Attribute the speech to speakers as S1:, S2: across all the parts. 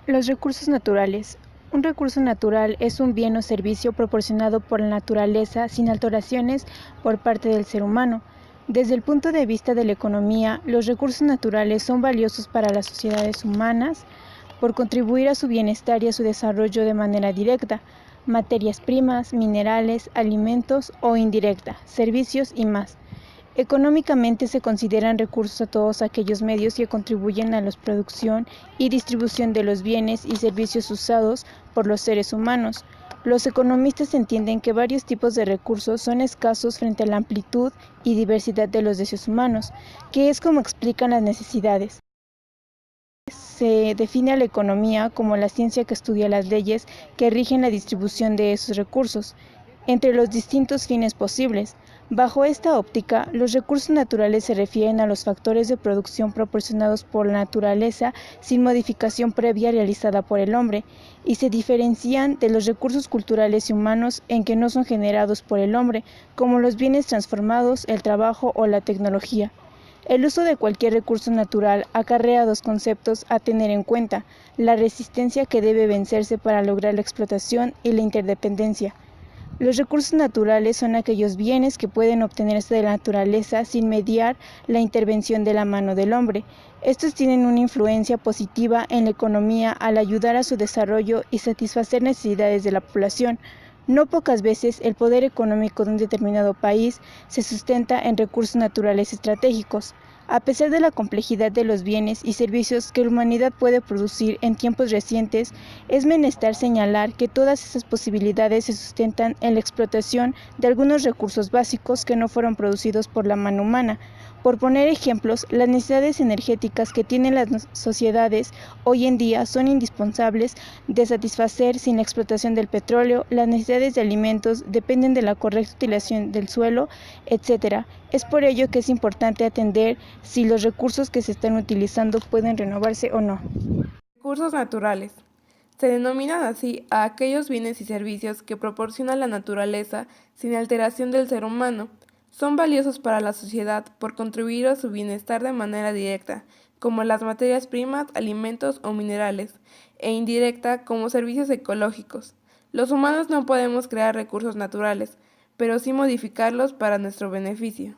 S1: Los recursos naturales. Un recurso natural es un bien o servicio proporcionado por la naturaleza sin alteraciones por parte del ser humano. Desde el punto de vista de la economía, los recursos naturales son valiosos para las sociedades humanas por contribuir a su bienestar y a su desarrollo de manera directa, materias primas, minerales, alimentos o indirecta, servicios y más. Económicamente se consideran recursos a todos aquellos medios que contribuyen a la producción y distribución de los bienes y servicios usados por los seres humanos. Los economistas entienden que varios tipos de recursos son escasos frente a la amplitud y diversidad de los deseos humanos, que es como explican las necesidades. Se define a la economía como la ciencia que estudia las leyes que rigen la distribución de esos recursos entre los distintos fines posibles. Bajo esta óptica, los recursos naturales se refieren a los factores de producción proporcionados por la naturaleza sin modificación previa realizada por el hombre, y se diferencian de los recursos culturales y humanos en que no son generados por el hombre, como los bienes transformados, el trabajo o la tecnología. El uso de cualquier recurso natural acarrea dos conceptos a tener en cuenta: la resistencia que debe vencerse para lograr la explotación y la interdependencia. Los recursos naturales son aquellos bienes que pueden obtenerse de la naturaleza sin mediar la intervención de la mano del hombre. Estos tienen una influencia positiva en la economía al ayudar a su desarrollo y satisfacer necesidades de la población. No pocas veces el poder económico de un determinado país se sustenta en recursos naturales estratégicos. A pesar de la complejidad de los bienes y servicios que la humanidad puede producir en tiempos recientes, es menester señalar que todas esas posibilidades se sustentan en la explotación de algunos recursos básicos que no fueron producidos por la mano humana. Por poner ejemplos, las necesidades energéticas que tienen las sociedades hoy en día son indispensables de satisfacer sin la explotación del petróleo. Las necesidades de alimentos dependen de la correcta utilización del suelo, etc. Es por ello que es importante atender si los recursos que se están utilizando pueden renovarse o no.
S2: Recursos naturales. Se denominan así a aquellos bienes y servicios que proporciona la naturaleza sin alteración del ser humano. Son valiosos para la sociedad por contribuir a su bienestar de manera directa, como las materias primas, alimentos o minerales, e indirecta como servicios ecológicos. Los humanos no podemos crear recursos naturales, pero sí modificarlos para nuestro beneficio.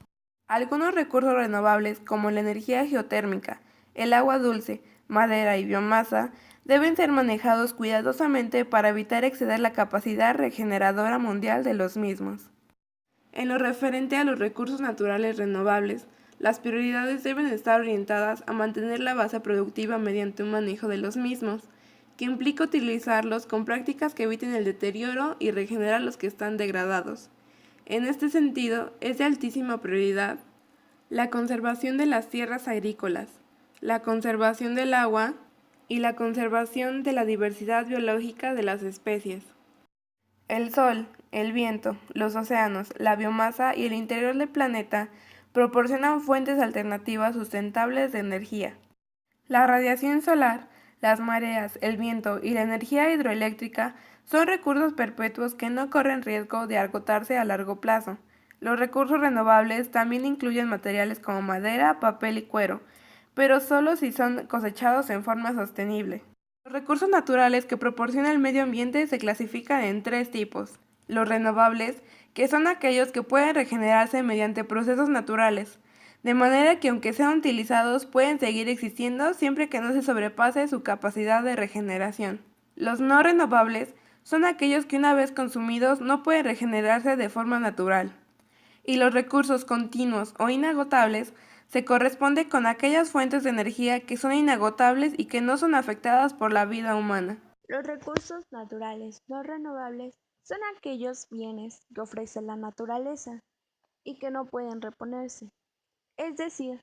S2: Algunos recursos renovables, como la energía geotérmica, el agua dulce, madera y biomasa, deben ser manejados cuidadosamente para evitar exceder la capacidad regeneradora mundial de los mismos. En lo referente a los recursos naturales renovables, las prioridades deben estar orientadas a mantener la base productiva mediante un manejo de los mismos, que implica utilizarlos con prácticas que eviten el deterioro y regenerar los que están degradados. En este sentido, es de altísima prioridad la conservación de las tierras agrícolas, la conservación del agua y la conservación de la diversidad biológica de las especies. El sol, el viento, los océanos, la biomasa y el interior del planeta proporcionan fuentes alternativas sustentables de energía. La radiación solar, las mareas, el viento y la energía hidroeléctrica son recursos perpetuos que no corren riesgo de agotarse a largo plazo. Los recursos renovables también incluyen materiales como madera, papel y cuero, pero solo si son cosechados en forma sostenible. Los recursos naturales que proporciona el medio ambiente se clasifican en tres tipos. Los renovables, que son aquellos que pueden regenerarse mediante procesos naturales, de manera que aunque sean utilizados pueden seguir existiendo siempre que no se sobrepase su capacidad de regeneración. Los no renovables son aquellos que una vez consumidos no pueden regenerarse de forma natural. Y los recursos continuos o inagotables se corresponde con aquellas fuentes de energía que son inagotables y que no son afectadas por la vida humana.
S3: Los recursos naturales no renovables son aquellos bienes que ofrece la naturaleza y que no pueden reponerse, es decir,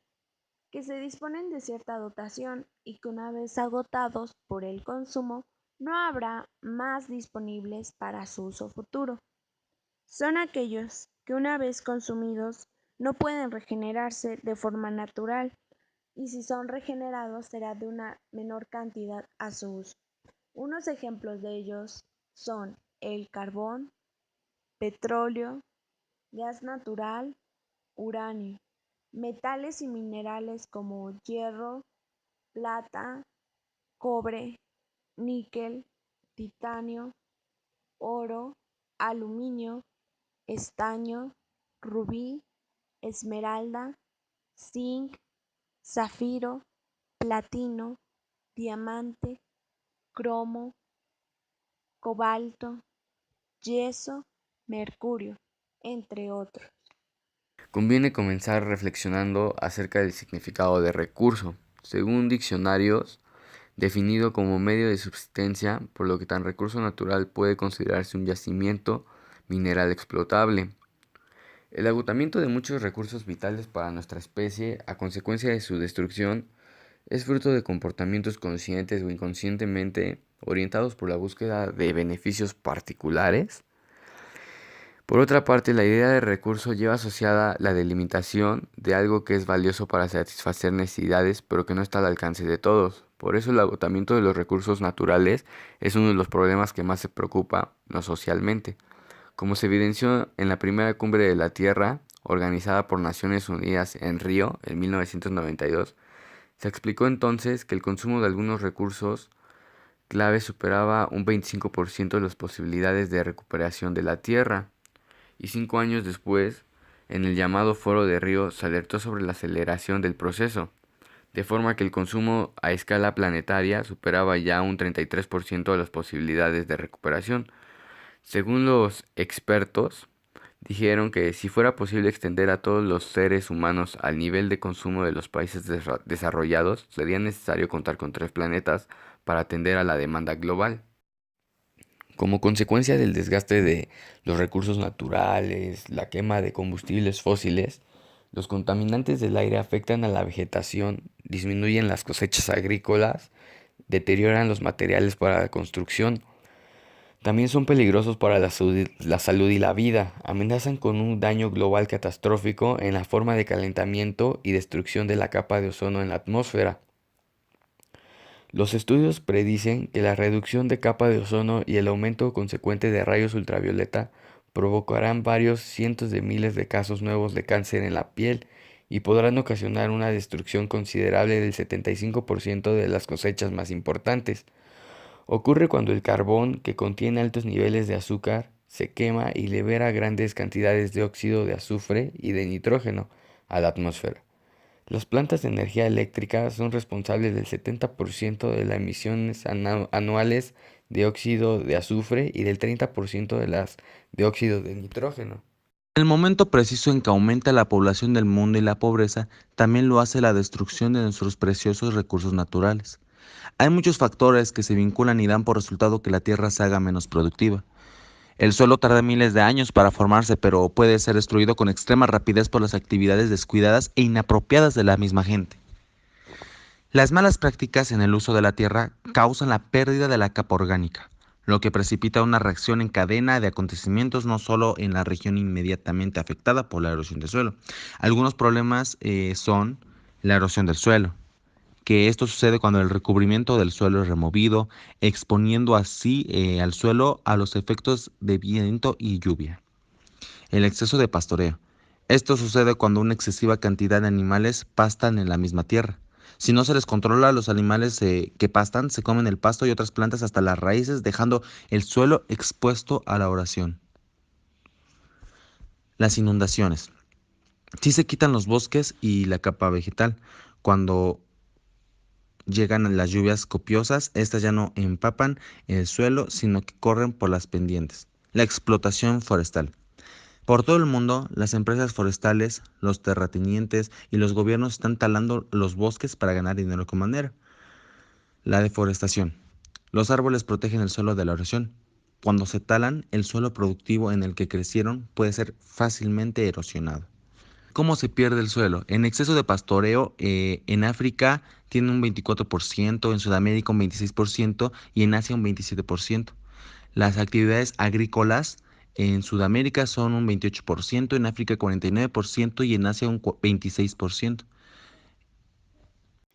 S3: que se disponen de cierta dotación y que una vez agotados por el consumo no habrá más disponibles para su uso futuro. Son aquellos que una vez consumidos no pueden regenerarse de forma natural y si son regenerados será de una menor cantidad a su uso. Unos ejemplos de ellos son el carbón, petróleo, gas natural, uranio, metales y minerales como hierro, plata, cobre, níquel, titanio, oro, aluminio, estaño, rubí, esmeralda, zinc, zafiro, platino, diamante, cromo, cobalto, yeso, mercurio, entre otros.
S4: Conviene comenzar reflexionando acerca del significado de recurso. Según diccionarios, definido como medio de subsistencia, por lo que tan recurso natural puede considerarse un yacimiento mineral explotable. El agotamiento de muchos recursos vitales para nuestra especie a consecuencia de su destrucción es fruto de comportamientos conscientes o inconscientemente orientados por la búsqueda de beneficios particulares. Por otra parte, la idea de recurso lleva asociada la delimitación de algo que es valioso para satisfacer necesidades, pero que no está al alcance de todos. Por eso el agotamiento de los recursos naturales es uno de los problemas que más se preocupa, no socialmente. Como se evidenció en la primera cumbre de la Tierra, organizada por Naciones Unidas en Río en 1992, se explicó entonces que el consumo de algunos recursos clave superaba un 25% de las posibilidades de recuperación de la Tierra. Y 5 años después, en el llamado Foro de Río, se alertó sobre la aceleración del proceso, de forma que el consumo a escala planetaria superaba ya un 33% de las posibilidades de recuperación. Según los expertos, dijeron que si fuera posible extender a todos los seres humanos al nivel de consumo de los países desarrollados, sería necesario contar con 3 planetas para atender a la demanda global. Como consecuencia del desgaste de los recursos naturales, la quema de combustibles fósiles, los contaminantes del aire afectan a la vegetación, disminuyen las cosechas agrícolas, deterioran los materiales para la construcción. También son peligrosos para la salud y la vida. Amenazan con un daño global catastrófico en la forma de calentamiento y destrucción de la capa de ozono en la atmósfera. Los estudios predicen que la reducción de capa de ozono y el aumento consecuente de rayos ultravioleta provocarán varios cientos de miles de casos nuevos de cáncer en la piel y podrán ocasionar una destrucción considerable del 75% de las cosechas más importantes. Ocurre cuando el carbón, que contiene altos niveles de azúcar, se quema y libera grandes cantidades de óxido de azufre y de nitrógeno a la atmósfera. Las plantas de energía eléctrica son responsables del 70% de las emisiones anuales de óxido de azufre y del 30% de las de óxido de nitrógeno.
S5: En el momento preciso en que aumenta la población del mundo y la pobreza, también lo hace la destrucción de nuestros preciosos recursos naturales. Hay muchos factores que se vinculan y dan por resultado que la Tierra se haga menos productiva. El suelo tarda miles de años para formarse, pero puede ser destruido con extrema rapidez por las actividades descuidadas e inapropiadas de la misma gente. Las malas prácticas en el uso de la tierra causan la pérdida de la capa orgánica, lo que precipita una reacción en cadena de acontecimientos no solo en la región inmediatamente afectada por la erosión del suelo. Algunos problemas son la erosión del suelo, que esto sucede cuando el recubrimiento del suelo es removido, exponiendo así al suelo a los efectos de viento y lluvia. El exceso de pastoreo. Esto sucede cuando una excesiva cantidad de animales pastan en la misma tierra. Si no se les controla, los animales que pastan se comen el pasto y otras plantas hasta las raíces, dejando el suelo expuesto a la erosión. Las inundaciones. Sí se quitan los bosques y la capa vegetal. Cuando llegan las lluvias copiosas, estas ya no empapan el suelo, sino que corren por las pendientes. La explotación forestal. Por todo el mundo, las empresas forestales, los terratenientes y los gobiernos están talando los bosques para ganar dinero con manera. La deforestación. Los árboles protegen el suelo de la erosión. Cuando se talan, el suelo productivo en el que crecieron puede ser fácilmente erosionado. ¿Cómo se pierde el suelo? En exceso de pastoreo, en África tiene un 24%, en Sudamérica un 26% y en Asia un 27%. Las actividades agrícolas en Sudamérica son un 28%, en África 49% y en Asia un 26%.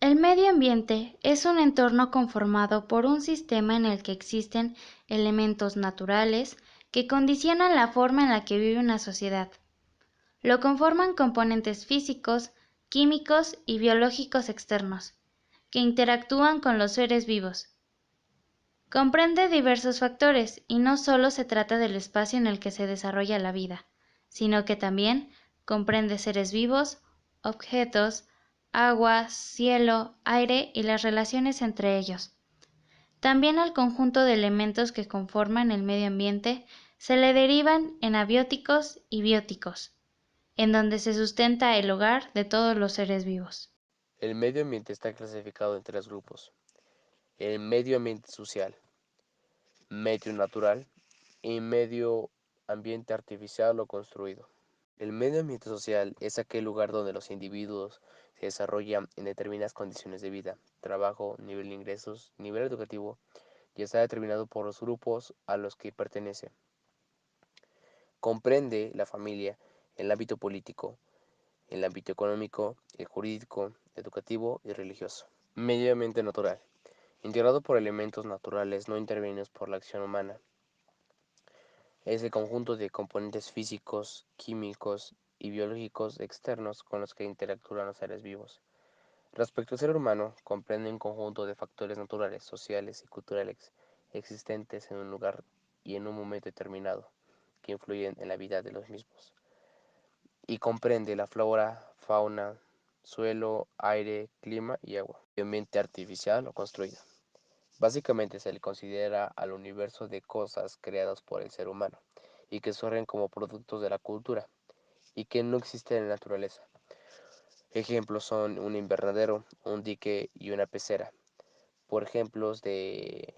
S6: El medio ambiente es un entorno conformado por un sistema en el que existen elementos naturales que condicionan la forma en la que vive una sociedad. Lo conforman componentes físicos, químicos y biológicos externos, que interactúan con los seres vivos. Comprende diversos factores y no solo se trata del espacio en el que se desarrolla la vida, sino que también comprende seres vivos, objetos, agua, cielo, aire y las relaciones entre ellos. También al conjunto de elementos que conforman el medio ambiente se le derivan en abióticos y bióticos, en donde se sustenta el hogar de todos los seres vivos.
S7: El medio ambiente está clasificado en tres grupos: el medio ambiente social, medio natural y medio ambiente artificial o construido. El medio ambiente social es aquel lugar donde los individuos se desarrollan en determinadas condiciones de vida, trabajo, nivel de ingresos, nivel educativo, y está determinado por los grupos a los que pertenece. Comprende la familia, el ámbito político, el ámbito económico, el jurídico, educativo y religioso. Medio ambiente natural, integrado por elementos naturales no intervenidos por la acción humana. Es el conjunto de componentes físicos, químicos y biológicos externos con los que interactúan los seres vivos. Respecto al ser humano, comprende un conjunto de factores naturales, sociales y culturales existentes en un lugar y en un momento determinado, que influyen en la vida de los mismos. Y comprende la flora, fauna, suelo, aire, clima y agua. Medio ambiente artificial o construido. Básicamente se le considera al universo de cosas creadas por el ser humano y que surgen como productos de la cultura y que no existen en la naturaleza. Ejemplos son un invernadero, un dique y una pecera, por ejemplos de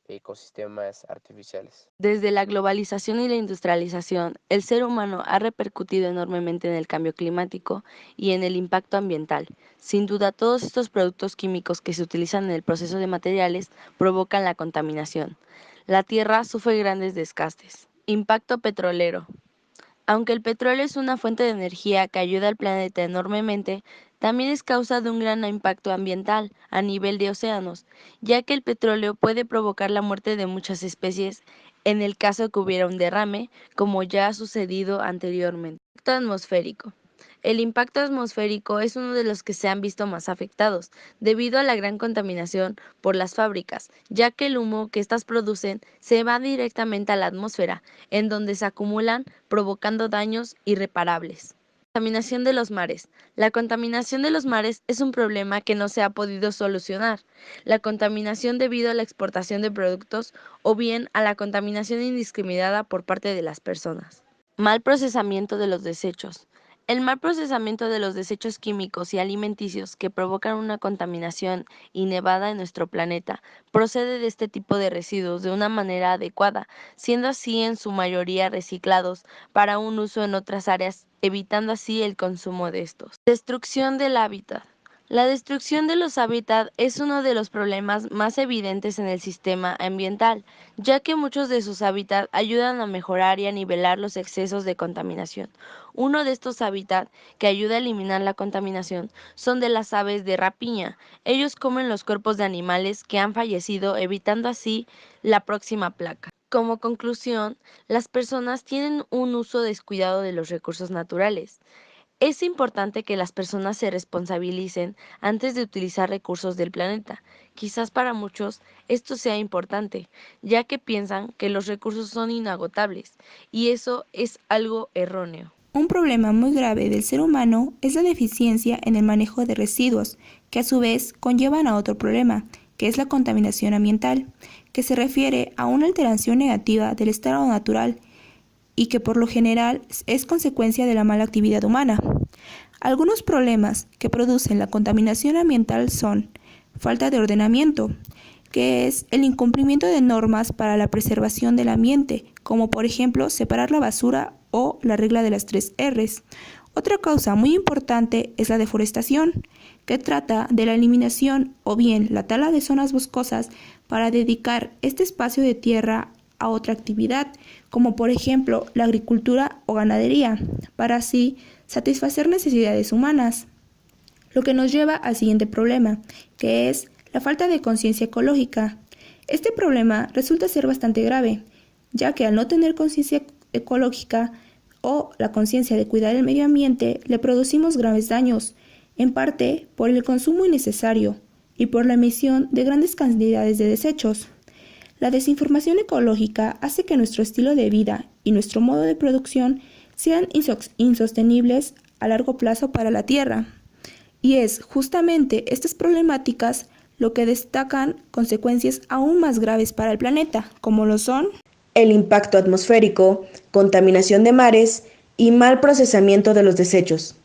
S7: ecosistemas artificiales.
S8: Desde la globalización y la industrialización, el ser humano ha repercutido enormemente en el cambio climático y en el impacto ambiental. Sin duda, todos estos productos químicos que se utilizan en el proceso de materiales provocan la contaminación. La tierra sufre grandes desgastes. Impacto petrolero. Aunque el petróleo es una fuente de energía que ayuda al planeta enormemente, también es causa de un gran impacto ambiental a nivel de océanos, ya que el petróleo puede provocar la muerte de muchas especies en el caso de que hubiera un derrame, como ya ha sucedido anteriormente. Impacto atmosférico. El impacto atmosférico es uno de los que se han visto más afectados, debido a la gran contaminación por las fábricas, ya que el humo que éstas producen se va directamente a la atmósfera, en donde se acumulan, provocando daños irreparables. Contaminación de los mares. La contaminación de los mares es un problema que no se ha podido solucionar. La contaminación debido a la exportación de productos o bien a la contaminación indiscriminada por parte de las personas. Mal procesamiento de los desechos. El mal procesamiento de los desechos químicos y alimenticios que provocan una contaminación inevada en nuestro planeta procede de este tipo de residuos de una manera adecuada, siendo así en su mayoría reciclados para un uso en otras áreas, evitando así el consumo de estos. Destrucción del hábitat. La destrucción de los hábitats es uno de los problemas más evidentes en el sistema ambiental, ya que muchos de sus hábitats ayudan a mejorar y a nivelar los excesos de contaminación. Uno de estos hábitats que ayuda a eliminar la contaminación son de las aves de rapiña. Ellos comen los cuerpos de animales que han fallecido, evitando así la próxima plaga. Como conclusión, las personas tienen un uso descuidado de los recursos naturales. Es importante que las personas se responsabilicen antes de utilizar recursos del planeta. Quizás para muchos esto sea importante, ya que piensan que los recursos son inagotables, y eso es algo erróneo.
S1: Un problema muy grave del ser humano es la deficiencia en el manejo de residuos, que a su vez conllevan a otro problema, que es la contaminación ambiental, que se refiere a una alteración negativa del estado natural y que por lo general es consecuencia de la mala actividad humana. Algunos problemas que producen la contaminación ambiental son falta de ordenamiento, que es el incumplimiento de normas para la preservación del ambiente, como por ejemplo separar la basura o la regla de las 3 Rs. Otra causa muy importante es la deforestación, que trata de la eliminación o bien la tala de zonas boscosas para dedicar este espacio de tierra a otra actividad, como por ejemplo la agricultura o ganadería, para así satisfacer necesidades humanas. Lo que nos lleva al siguiente problema, que es la falta de conciencia ecológica. Este problema resulta ser bastante grave, ya que al no tener conciencia ecológica o la conciencia de cuidar el medio ambiente, le producimos graves daños, en parte por el consumo innecesario y por la emisión de grandes cantidades de desechos.
S9: La desinformación ecológica hace que nuestro estilo de vida y nuestro modo de producción sean insostenibles a largo plazo para la Tierra. Y es justamente estas problemáticas lo que destacan consecuencias aún más graves para el planeta, como lo son
S10: el impacto atmosférico, contaminación de mares y mal procesamiento de los desechos.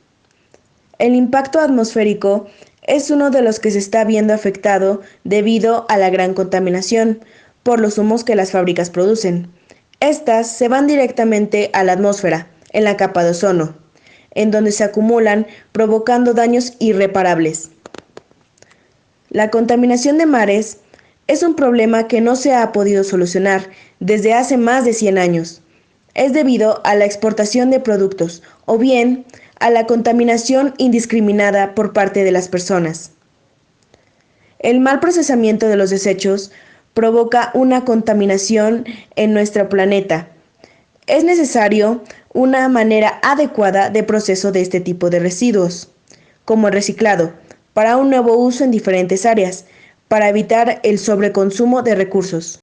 S10: El impacto atmosférico es uno de los que se está viendo afectado debido a la gran contaminación por los humos que las fábricas producen. Estas se van directamente a la atmósfera, en la capa de ozono, en donde se acumulan provocando daños irreparables. La contaminación de mares es un problema que no se ha podido solucionar desde hace más de 100 años. Es debido a la exportación de productos o bien a la contaminación indiscriminada por parte de las personas. El mal procesamiento de los desechos provoca una contaminación en nuestro planeta. Es necesario una manera adecuada de proceso de este tipo de residuos, como el reciclado, para un nuevo uso en diferentes áreas, para evitar el sobreconsumo de recursos.